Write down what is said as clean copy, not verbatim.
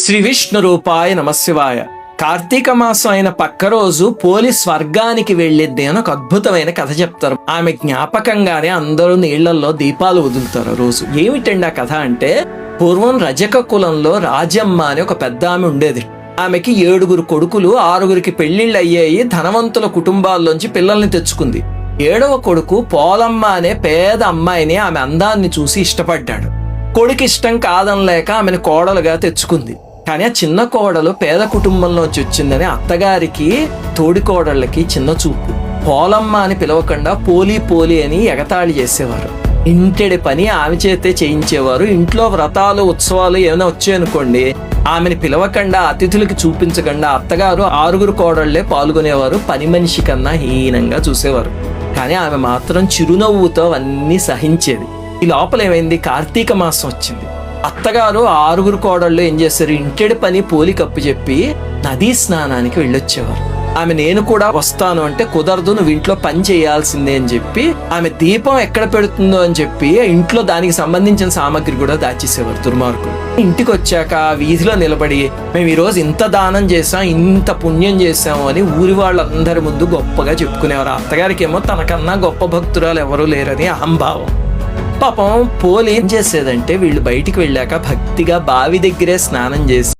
శ్రీ విష్ణు రూపాయ నమశివాయ. కార్తీక మాసం అయిన పక్క రోజు పోలి స్వర్గానికి వెళ్ళిద్ది అని ఒక అద్భుతమైన కథ చెప్తారు. ఆమె జ్ఞాపకంగానే అందరూ నీళ్లలో దీపాలు వదులుతారు రోజు. ఏమిటండి ఆ కథ అంటే, పూర్వం రజక కులంలో రాజమ్మ అని ఒక పెద్ద ఆమె ఉండేది. ఆమెకి 7 కొడుకులు, 6 పెళ్లిళ్ళు అయ్యాయి. ధనవంతుల కుటుంబాల్లోంచి పిల్లల్ని తెచ్చుకుంది. 7వ కొడుకు పోలమ్మ అనే పేద అమ్మాయిని ఆమె అందాన్ని చూసి ఇష్టపడ్డాడు. కొడుకు ఇష్టం కాదనలేక ఆమెను కోడలుగా తెచ్చుకుంది. కానీ ఆ చిన్న కోడలు పేద కుటుంబంలోంచి వచ్చిందని అత్తగారికి తోడి కోడళ్ళకి చిన్న చూపు. పోలమ్మ అని పిలవకుండా పోలి పోలి అని ఎగతాళి చేసేవారు. ఇంటెడి పని ఆమె చేతే చేయించేవారు. ఇంట్లో వ్రతాలు ఉత్సవాలు ఏమైనా వచ్చాయనుకోండి, ఆమెను పిలవకుండా అతిథులకి చూపించకుండా అత్తగారు 6 కోడళ్లే పాల్గొనేవారు. పని మనిషి కన్నా హీనంగా చూసేవారు. కానీ ఆమె మాత్రం చిరునవ్వుతో అవన్నీ సహించేది. ఈ లోపల ఏమైంది, కార్తీక మాసం వచ్చింది. అత్తగారు 6 కోడళ్ళు ఏం చేశారు, ఇంటెడి పని పోలి కప్పు చెప్పి నదీ స్నానానికి వెళ్ళొచ్చేవారు. ఆమె నేను కూడా వస్తాను అంటే, కుదరదు, నువ్వు ఇంట్లో పని చేయాల్సిందే అని చెప్పి ఆమె దీపం ఎక్కడ పెడుతుందో అని చెప్పి ఇంట్లో దానికి సంబంధించిన సామాగ్రి కూడా దాచేసేవారు దుర్మార్గులు. ఇంటికి వచ్చాక వీధిలో నిలబడి, మేము ఈరోజు ఇంత దానం చేసాం, ఇంత పుణ్యం చేసాము అని ఊరి వాళ్ళందరి ముందు గొప్పగా చెప్పుకునేవారు. అత్తగారికి ఏమో తనకన్నా గొప్ప భక్తురాలు ఎవరూ లేరని అహంభావం. పాపం పోలి ఏం చేసేదంటే, వీళ్ళు బయటికి వెళ్ళాక భక్తిగా బావి దగ్గరే స్నానం చేసి